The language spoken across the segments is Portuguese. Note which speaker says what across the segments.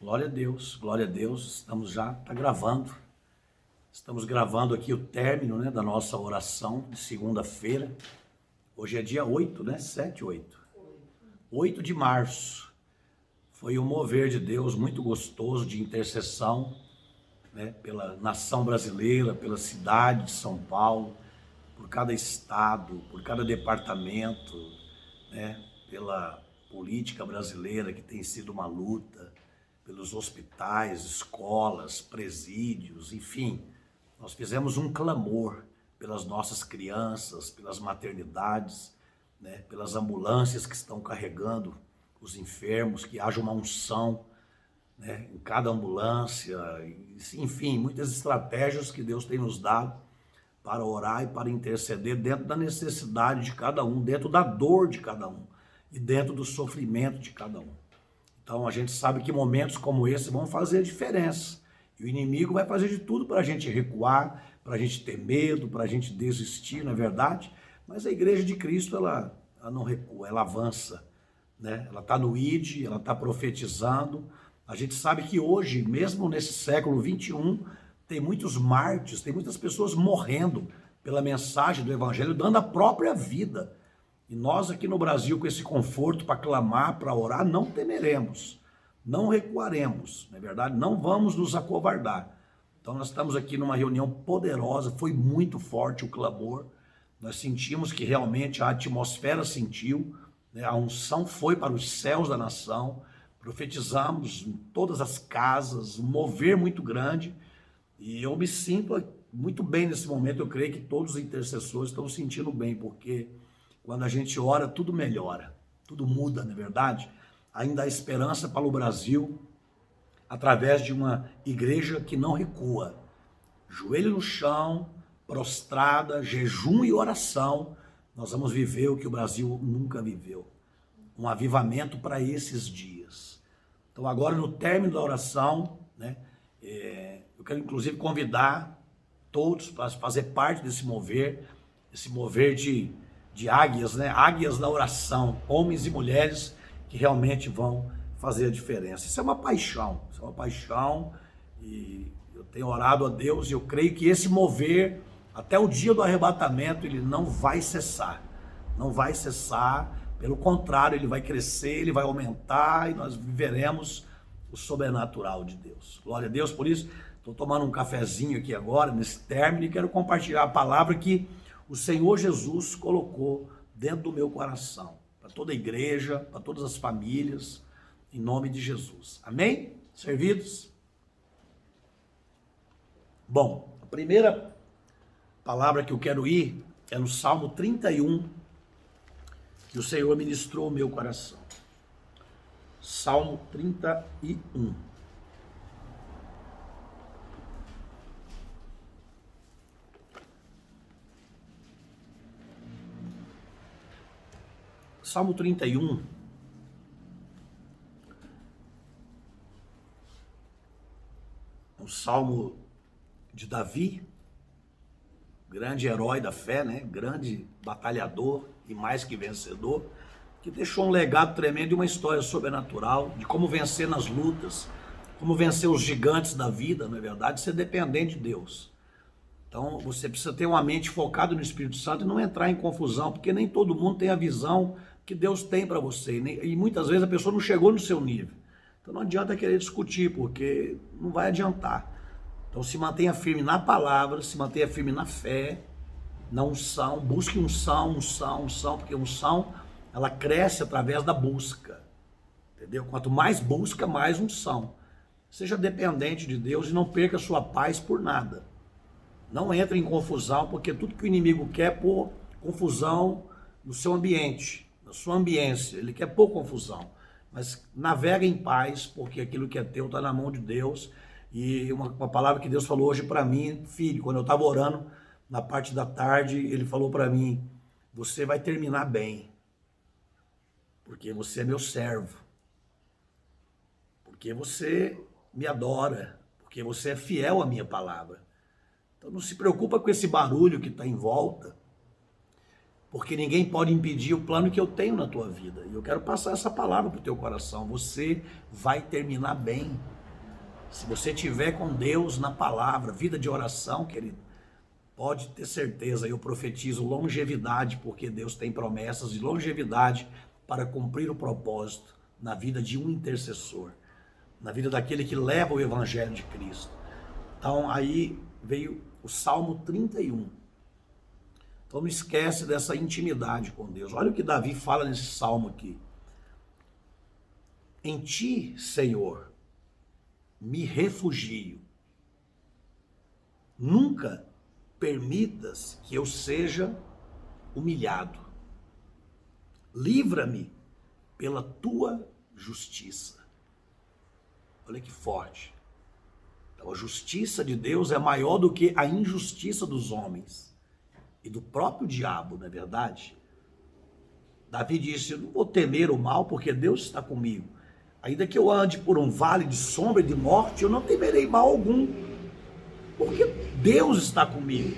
Speaker 1: Glória a Deus, tá gravando. Estamos gravando aqui o término, né, da nossa oração de segunda-feira. Hoje é dia 8, né? 7, 8. 8 de março. Foi um mover de Deus muito gostoso de intercessão, né, pela nação brasileira, pela cidade de São Paulo, por cada estado, por cada departamento, né, pela política brasileira que tem sido uma luta, pelos hospitais, escolas, presídios, enfim. Nós fizemos um clamor pelas nossas crianças, pelas maternidades, né, pelas ambulâncias que estão carregando os enfermos, que haja uma unção, né, em cada ambulância, enfim, muitas estratégias que Deus tem nos dado para orar e para interceder dentro da necessidade de cada um, dentro da dor de cada um e dentro do sofrimento de cada um. Então a gente sabe que momentos como esse vão fazer a diferença. E o inimigo vai fazer de tudo para a gente recuar, para a gente ter medo, para a gente desistir, não é verdade? Mas a igreja de Cristo, ela não recua, ela avança, né? Ela está no ID, ela está profetizando. A gente sabe que hoje, mesmo nesse século 21, tem muitos mártires, tem muitas pessoas morrendo pela mensagem do evangelho, dando a própria vida. E nós aqui no Brasil, com esse conforto para clamar, para orar, não temeremos, não recuaremos, não é verdade? Não vamos nos acovardar. Então nós estamos aqui numa reunião poderosa, foi muito forte o clamor, nós sentimos que realmente a atmosfera sentiu, né? A unção foi para os céus da nação, profetizamos em todas as casas, um mover muito grande, e eu me sinto muito bem nesse momento. Eu creio que todos os intercessores estão sentindo bem, porque quando a gente ora, tudo melhora, tudo muda, não é verdade? Ainda há esperança para o Brasil, através de uma igreja que não recua. Joelho no chão, prostrada, jejum e oração, nós vamos viver o que o Brasil nunca viveu. Um avivamento para esses dias. Então agora, no término da oração, né, eu quero inclusive convidar todos para fazer parte desse mover de águias, né? Águias da oração, homens e mulheres que realmente vão fazer a diferença. Isso é uma paixão, e eu tenho orado a Deus e eu creio que esse mover, até o dia do arrebatamento, ele não vai cessar, pelo contrário, ele vai crescer, ele vai aumentar e nós viveremos o sobrenatural de Deus. Glória a Deus. Por isso, estou tomando um cafezinho aqui agora, nesse término, e quero compartilhar a palavra que o Senhor Jesus colocou dentro do meu coração, para toda a igreja, para todas as famílias, em nome de Jesus. Amém? Servidos? Bom, a primeira palavra que eu quero ir é no Salmo 31, que o Senhor ministrou ao meu coração. Salmo 31. Salmo 31 é um salmo de Davi, grande herói da fé, né? Grande batalhador e mais que vencedor, que deixou um legado tremendo e uma história sobrenatural de como vencer nas lutas, como vencer os gigantes da vida, não é verdade? Ser dependente de Deus. Então você precisa ter uma mente focada no Espírito Santo e não entrar em confusão, porque nem todo mundo tem a visão que Deus tem para você, e muitas vezes a pessoa não chegou no seu nível. Então não adianta querer discutir, porque não vai adiantar. Então se mantenha firme na palavra, se mantenha firme na fé, na unção, busque unção, porque unção, ela cresce através da busca, entendeu? Quanto mais busca, mais unção. Seja dependente de Deus e não perca a sua paz por nada. Não entre em confusão, porque tudo que o inimigo quer é pôr confusão no seu ambiente, na sua ambiência. Ele quer pôr confusão. Mas navega em paz, porque aquilo que é teu está na mão de Deus. E uma palavra que Deus falou hoje para mim, filho, quando eu estava orando, na parte da tarde, ele falou para mim: você vai terminar bem, porque você é meu servo, porque você me adora, porque você é fiel à minha palavra. Então não se preocupa com esse barulho que está em volta, porque ninguém pode impedir o plano que eu tenho na tua vida. E eu quero passar essa palavra para o teu coração. Você vai terminar bem. Se você tiver com Deus na palavra, vida de oração, querido, pode ter certeza, eu profetizo longevidade, porque Deus tem promessas de longevidade para cumprir o propósito na vida de um intercessor, na vida daquele que leva o evangelho de Cristo. Então aí veio o Salmo 31. Então não esquece dessa intimidade com Deus. Olha o que Davi fala nesse salmo aqui. Em ti, Senhor, me refugio. Nunca permitas que eu seja humilhado. Livra-me pela tua justiça. Olha que forte. Então a justiça de Deus é maior do que a injustiça dos homens e do próprio diabo, não é verdade? Davi disse, eu não vou temer o mal porque Deus está comigo. Ainda que eu ande por um vale de sombra e de morte, eu não temerei mal algum, porque Deus está comigo.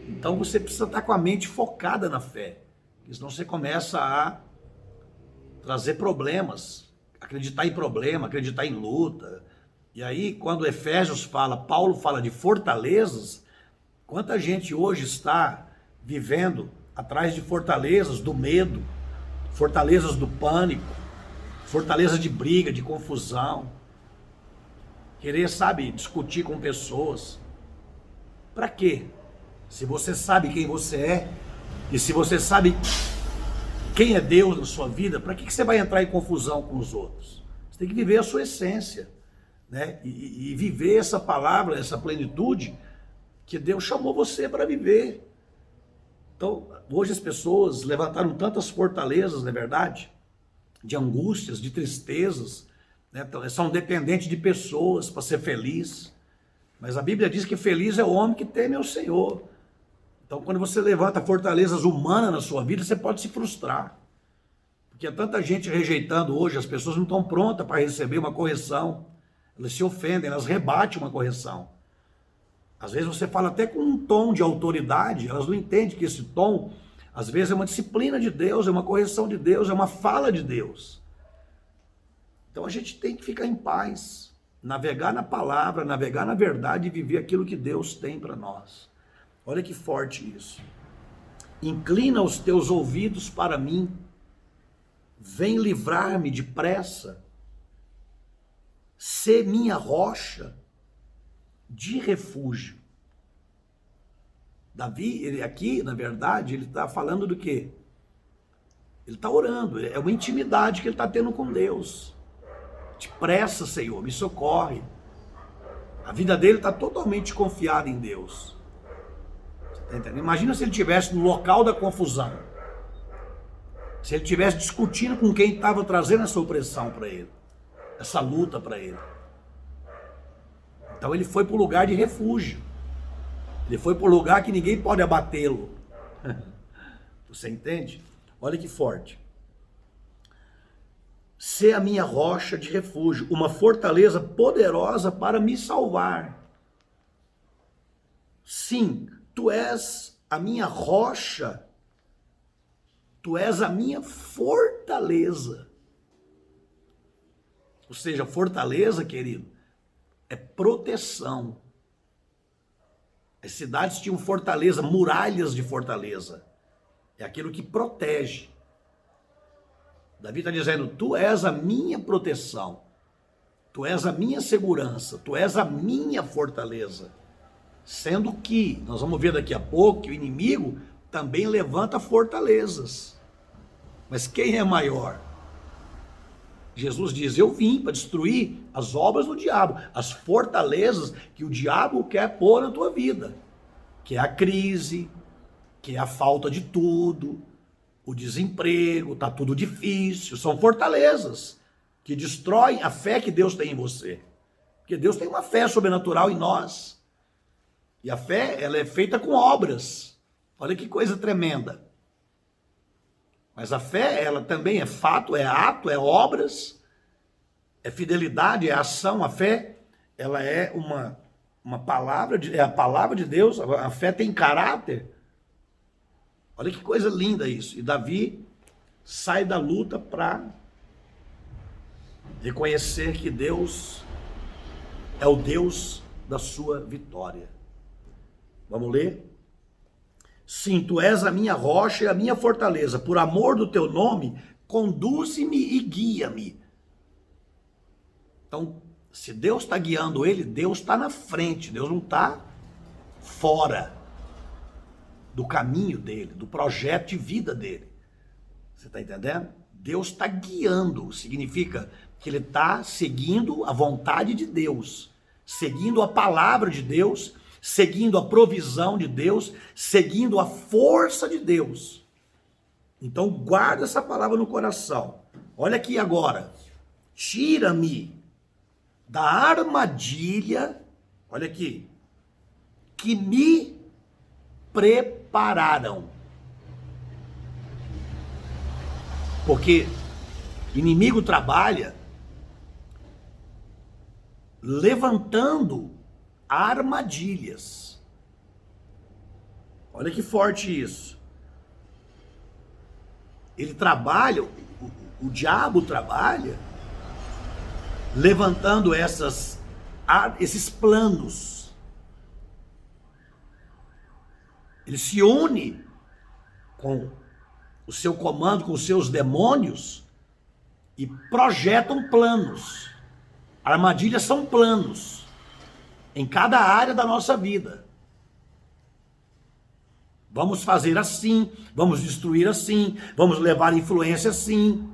Speaker 1: Então você precisa estar com a mente focada na fé, porque senão você começa a trazer problemas, acreditar em problema, acreditar em luta. E aí, quando Efésios fala, Paulo fala de fortalezas, quanta gente hoje está vivendo atrás de fortalezas do medo, fortalezas do pânico, fortalezas de briga, de confusão, querer, sabe, discutir com pessoas. Para quê? Se você sabe quem você é, e se você sabe quem é Deus na sua vida, para que você vai entrar em confusão com os outros? Você tem que viver a sua essência, né? E viver essa palavra, essa plenitude que Deus chamou você para viver. Então, hoje as pessoas levantaram tantas fortalezas, não é verdade? De angústias, de tristezas, né? São dependentes de pessoas para ser feliz. Mas a Bíblia diz que feliz é o homem que teme ao Senhor. Então, quando você levanta fortalezas humanas na sua vida, você pode se frustrar. Porque há tanta gente rejeitando hoje, as pessoas não estão prontas para receber uma correção. Elas se ofendem, elas rebatem uma correção. Às vezes você fala até com um tom de autoridade, elas não entendem que esse tom, às vezes, é uma disciplina de Deus, é uma correção de Deus, é uma fala de Deus. Então a gente tem que ficar em paz, navegar na palavra, navegar na verdade e viver aquilo que Deus tem para nós. Olha que forte isso. Inclina os teus ouvidos para mim, vem livrar-me depressa, sê minha rocha de refúgio. Davi, ele aqui, na verdade, ele está falando do quê? Ele está orando, é uma intimidade que ele está tendo com Deus. Depressa, Senhor, me socorre. A vida dele está totalmente confiada em Deus. Você tá entendendo? Imagina se ele estivesse no local da confusão. Se ele estivesse discutindo com quem estava trazendo essa opressão para ele, essa luta para ele. Então ele foi para o lugar de refúgio. Ele foi para o lugar que ninguém pode abatê-lo. Você entende? Olha que forte. Sê a minha rocha de refúgio, uma fortaleza poderosa para me salvar. Sim, tu és a minha rocha, tu és a minha fortaleza. Ou seja, fortaleza, querido, é proteção. As cidades tinham fortaleza, muralhas de fortaleza. É aquilo que protege. Davi está dizendo, tu és a minha proteção, tu és a minha segurança, tu és a minha fortaleza. Sendo que, nós vamos ver daqui a pouco, que o inimigo também levanta fortalezas. Mas quem é maior? Jesus diz, eu vim para destruir as obras do diabo, as fortalezas que o diabo quer pôr na tua vida, que é a crise, que é a falta de tudo, o desemprego, tá tudo difícil, são fortalezas que destroem a fé que Deus tem em você. Porque Deus tem uma fé sobrenatural em nós. E a fé, ela é feita com obras. Olha que coisa tremenda. Mas a fé, ela também é fato, é ato, é obras, é fidelidade, é ação. A fé, ela é uma palavra, é a palavra de Deus. A fé tem caráter. Olha que coisa linda isso. E Davi sai da luta para reconhecer que Deus é o Deus da sua vitória. Vamos ler? Sim, tu és a minha rocha e a minha fortaleza. Por amor do teu nome, conduze-me e guia-me. Então, se Deus está guiando ele, Deus está na frente. Deus não está fora do caminho dele, do projeto de vida dele. Você está entendendo? Deus está guiando. Significa que ele está seguindo a vontade de Deus, seguindo a palavra de Deus, seguindo a provisão de Deus, seguindo a força de Deus. Então guarda essa palavra no coração. Olha aqui agora. Tira-me da armadilha, olha aqui, que me prepararam. Porque inimigo trabalha levantando armadilhas. Olha que forte isso. Ele trabalha, o diabo trabalha levantando esses planos. Ele se une com o seu comando, com os seus demônios e projetam planos. Armadilhas são planos em cada área da nossa vida. Vamos fazer assim, vamos destruir assim, vamos levar influência assim.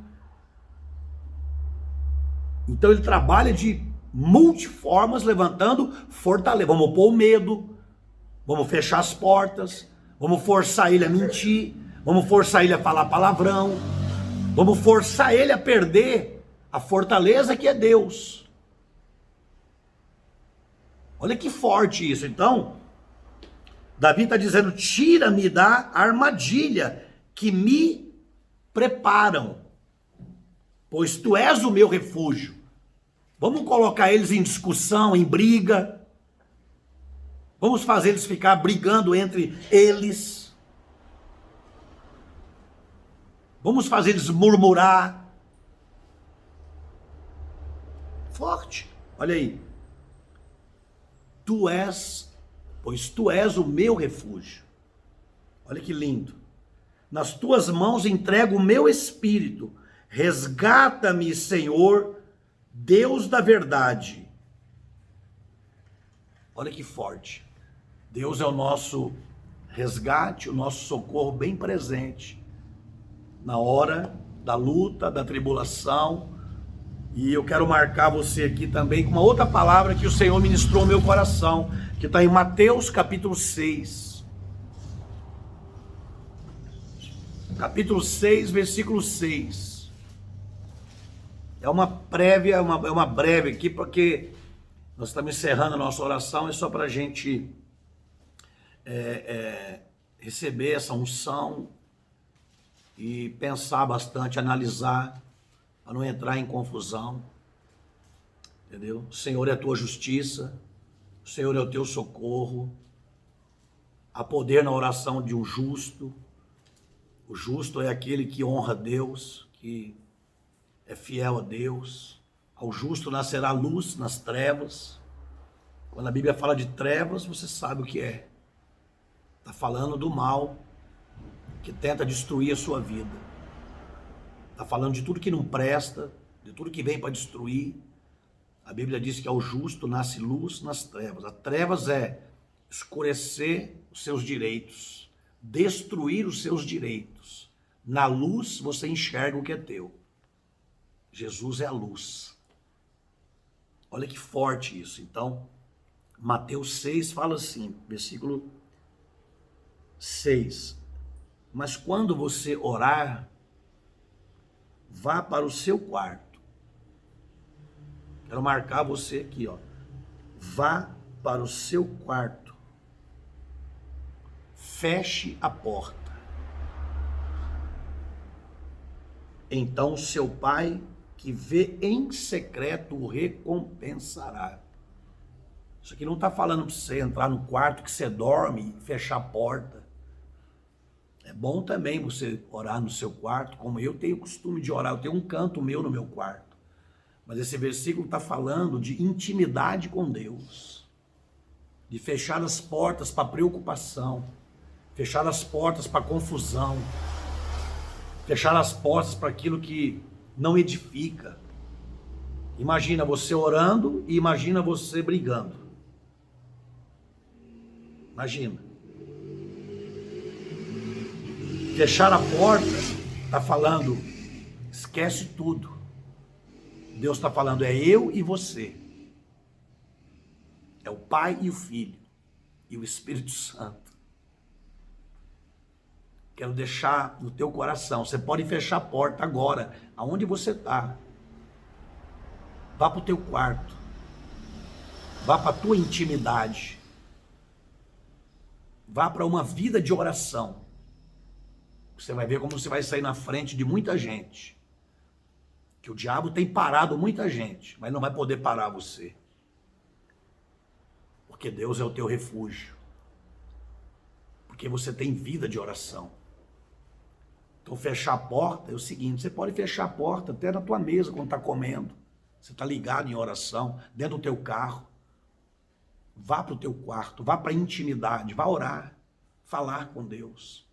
Speaker 1: Então ele trabalha de multiformas, levantando fortaleza. Vamos pôr o medo, vamos fechar as portas, vamos forçar ele a mentir, vamos forçar ele a falar palavrão, vamos forçar ele a perder a fortaleza que é Deus. Olha que forte isso. Então, Davi está dizendo, tira-me da armadilha que me preparam, pois tu és o meu refúgio. Vamos colocar eles em discussão, em briga. Vamos fazer eles ficar brigando entre eles. Vamos fazer eles murmurar. Forte. Olha aí. Pois tu és o meu refúgio. Olha que lindo. Nas tuas mãos entrego o meu espírito. Resgata-me, Senhor, Deus da verdade. Olha que forte. Deus é o nosso resgate, o nosso socorro bem presente na hora da luta, da tribulação. E eu quero marcar você aqui também com uma outra palavra que o Senhor ministrou no meu coração, que está em Mateus capítulo 6. Capítulo 6, versículo 6. É uma prévia, é uma breve aqui, porque nós estamos encerrando a nossa oração, é só para a gente receber essa unção e pensar bastante, analisar, para não entrar em confusão, entendeu? O Senhor é a tua justiça, o Senhor é o teu socorro, há poder na oração de um justo. O justo é aquele que honra a Deus, que é fiel a Deus. Ao justo nascerá luz nas trevas. Quando a Bíblia fala de trevas, você sabe o que é. Está falando do mal que tenta destruir a sua vida. Está falando de tudo que não presta, de tudo que vem para destruir. A Bíblia diz que ao justo nasce luz nas trevas. As trevas é escurecer os seus direitos, destruir os seus direitos. Na luz você enxerga o que é teu. Jesus é a luz. Olha que forte isso. Então, Mateus 6 fala assim, versículo 6. Mas quando você orar, vá para o seu quarto. Quero marcar você aqui, ó. Vá para o seu quarto. Feche a porta. Então seu pai, que vê em secreto, o recompensará. Isso aqui não está falando para você entrar no quarto que você dorme e fechar a porta. É bom também você orar no seu quarto, como eu tenho o costume de orar. Eu tenho um canto meu no meu quarto. Mas esse versículo está falando de intimidade com Deus. De fechar as portas para preocupação. Fechar as portas para confusão. Fechar as portas para aquilo que não edifica. Imagina você orando e imagina você brigando. Imagina. Fechar a porta está falando, esquece tudo. Deus está falando, é eu e você. É o Pai e o Filho. E o Espírito Santo. Quero deixar no teu coração. Você pode fechar a porta agora, aonde você está. Vá para o teu quarto. Vá para a tua intimidade. Vá para uma vida de oração. Você vai ver como você vai sair na frente de muita gente. Que o diabo tem parado muita gente, mas não vai poder parar você. Porque Deus é o teu refúgio. Porque você tem vida de oração. Então fechar a porta é o seguinte, você pode fechar a porta até na tua mesa quando está comendo. Você está ligado em oração, dentro do teu carro. Vá para o teu quarto, vá para a intimidade, vá orar, falar com Deus.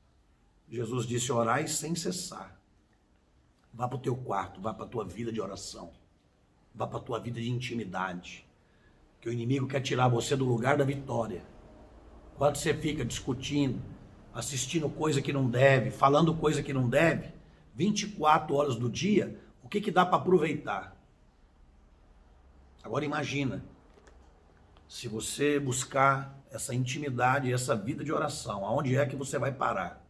Speaker 1: Jesus disse, orai sem cessar. Vá para o teu quarto, vá para a tua vida de oração. Vá para a tua vida de intimidade. Que o inimigo quer tirar você do lugar da vitória. Quando você fica discutindo, assistindo coisa que não deve, falando coisa que não deve, 24 horas do dia, o que dá para aproveitar? Agora imagina, se você buscar essa intimidade, essa vida de oração, aonde é que você vai parar?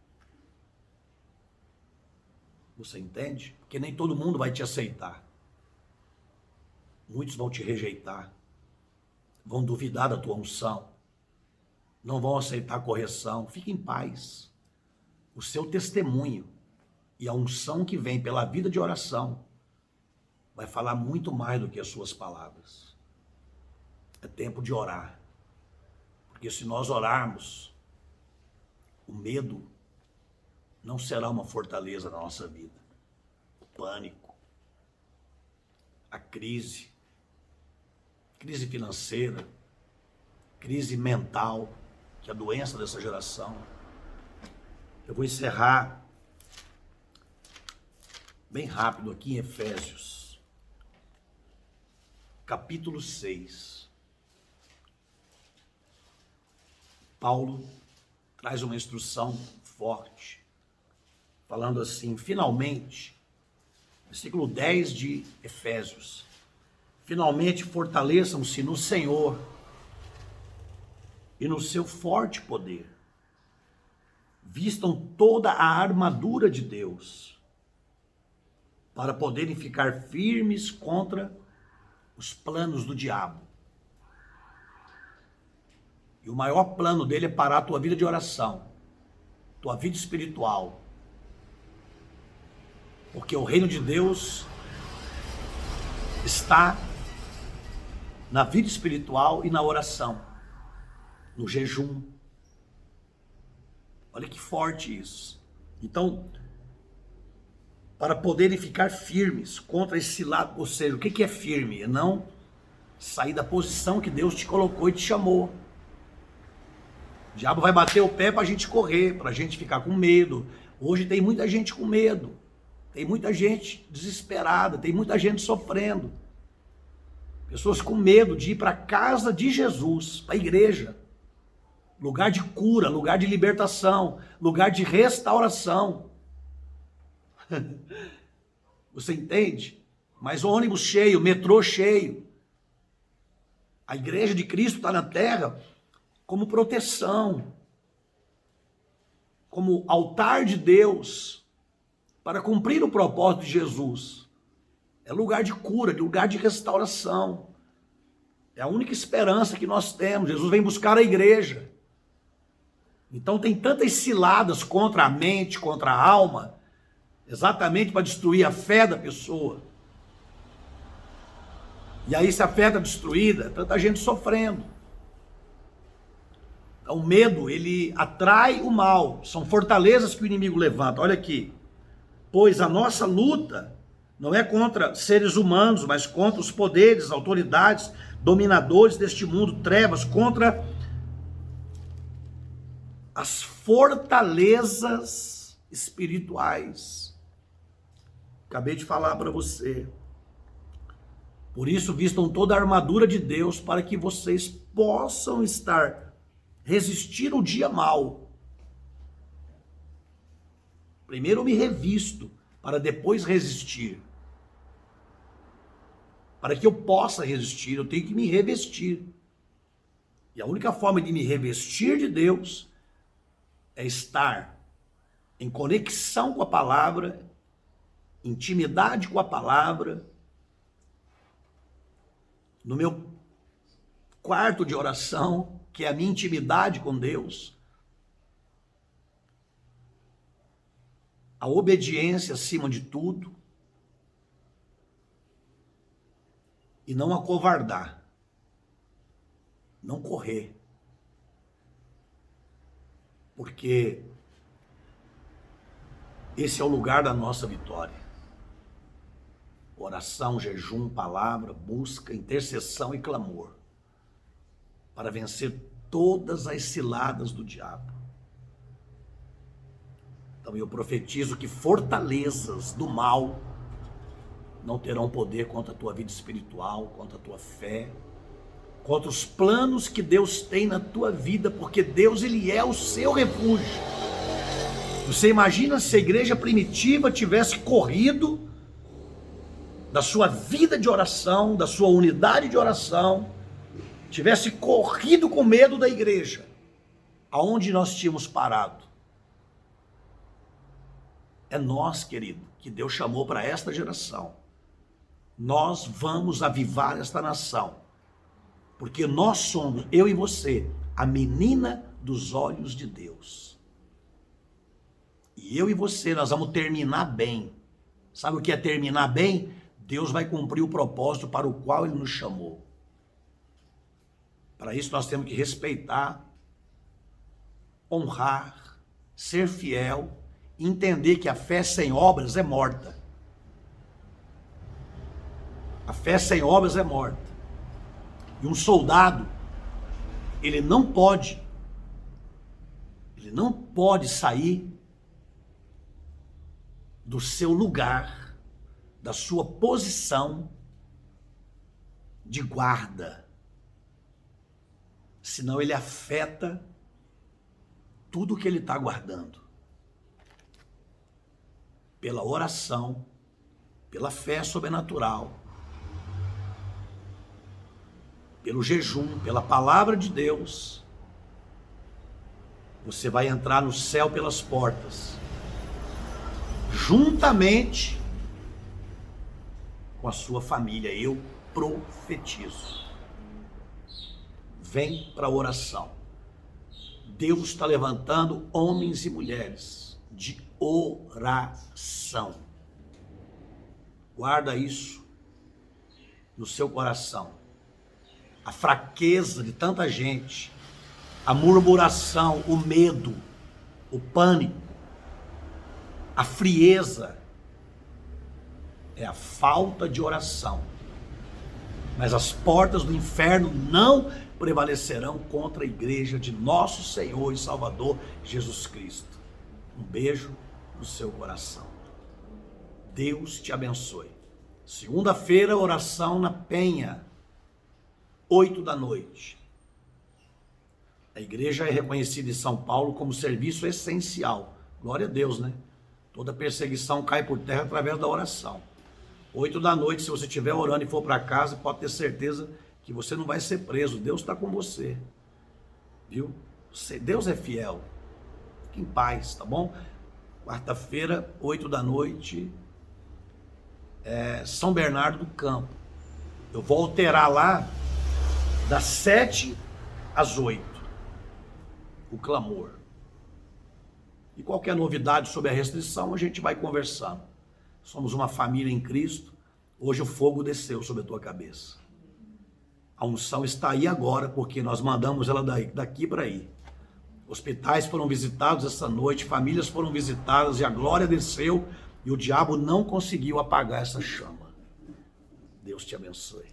Speaker 1: Você entende? Porque nem todo mundo vai te aceitar. Muitos vão te rejeitar. Vão duvidar da tua unção. Não vão aceitar a correção. Fique em paz. O seu testemunho e a unção que vem pela vida de oração vai falar muito mais do que as suas palavras. É tempo de orar. Porque se nós orarmos, o medo não será uma fortaleza na nossa vida. O pânico, a crise financeira, crise mental, que é a doença dessa geração. Eu vou encerrar bem rápido aqui em Efésios, capítulo 6. Paulo traz uma instrução forte, falando assim, finalmente, versículo 10 de Efésios, finalmente fortaleçam-se no Senhor e no seu forte poder. Vistam toda a armadura de Deus, para poderem ficar firmes contra os planos do diabo. E o maior plano dele é parar a tua vida de oração, tua vida espiritual. Porque o reino de Deus está na vida espiritual e na oração, no jejum. Olha que forte isso. Então, para poderem ficar firmes contra esse lado, ou seja, o que é firme? É não sair da posição que Deus te colocou e te chamou. O diabo vai bater o pé para a gente correr, para a gente ficar com medo. Hoje tem muita gente com medo. Tem muita gente desesperada, tem muita gente sofrendo. Pessoas com medo de ir para a casa de Jesus, para a igreja. Lugar de cura, lugar de libertação, lugar de restauração. Você entende? Mas ônibus cheio, metrô cheio. A igreja de Cristo está na terra como proteção, como altar de Deus, para cumprir o propósito de Jesus. É lugar de cura, lugar de restauração. É a única esperança que nós temos. Jesus vem buscar a igreja. Então tem tantas ciladas contra a mente, contra a alma, exatamente para destruir a fé da pessoa. E aí, se a fé está destruída, tanta gente sofrendo. Então, o medo, ele atrai o mal. São fortalezas que o inimigo levanta. Olha aqui. Pois a nossa luta não é contra seres humanos, mas contra os poderes, autoridades, dominadores deste mundo, trevas, contra as fortalezas espirituais. Acabei de falar para você. Por isso, vistam toda a armadura de Deus para que vocês possam resistir o dia mau. Primeiro eu me revisto, para depois resistir. Para que eu possa resistir, eu tenho que me revestir. E a única forma de me revestir de Deus é estar em conexão com a palavra, intimidade com a palavra, no meu quarto de oração, que é a minha intimidade com Deus, a obediência acima de tudo, e não acovardar, não correr, porque esse é o lugar da nossa vitória. Oração, jejum, palavra, busca, intercessão e clamor, para vencer todas as ciladas do diabo. Então eu profetizo que fortalezas do mal não terão poder contra a tua vida espiritual, contra a tua fé, contra os planos que Deus tem na tua vida, porque Deus, ele é o seu refúgio. Você imagina se a igreja primitiva tivesse corrido da sua vida de oração, da sua unidade de oração, tivesse corrido com medo da igreja, aonde nós tínhamos parado? É nós, querido, que Deus chamou para esta geração. Nós vamos avivar esta nação, porque nós somos, eu e você, a menina dos olhos de Deus. E eu e você, nós vamos terminar bem. Sabe o que é terminar bem? Deus vai cumprir o propósito para o qual Ele nos chamou. Para isso nós temos que respeitar, honrar, ser fiel, entender que a fé sem obras é morta. A fé sem obras é morta. E um soldado, ele não pode sair do seu lugar, da sua posição de guarda, senão ele afeta tudo que ele está guardando. Pela oração, pela fé sobrenatural, pelo jejum, pela palavra de Deus, você vai entrar no céu pelas portas, juntamente com a sua família. Eu profetizo. Vem para a oração. Deus está levantando homens e mulheres de oração. Guarda isso no seu coração. A fraqueza de tanta gente, a murmuração, o medo, o pânico, a frieza, é a falta de oração. Mas as portas do inferno não prevalecerão contra a igreja de nosso Senhor e Salvador Jesus Cristo. Um beijo no seu coração. Deus te abençoe. Segunda-feira, oração na Penha, 8 da noite. A igreja é reconhecida em São Paulo como serviço essencial. Glória a Deus, né? Toda perseguição cai por terra através da oração. 8 da noite, se você estiver orando e for para casa, pode ter certeza que você não vai ser preso. Deus está com você. Viu? Deus é fiel. Fique em paz, tá bom? Quarta-feira, 8 da noite, São Bernardo do Campo. Eu vou alterar lá das 7 às 8. O clamor. E qualquer novidade sobre a restrição, a gente vai conversando. Somos uma família em Cristo. Hoje o fogo desceu sobre a tua cabeça. A unção está aí agora, porque nós mandamos ela daqui para aí. Hospitais foram visitados essa noite, famílias foram visitadas e a glória desceu e o diabo não conseguiu apagar essa chama. Deus te abençoe.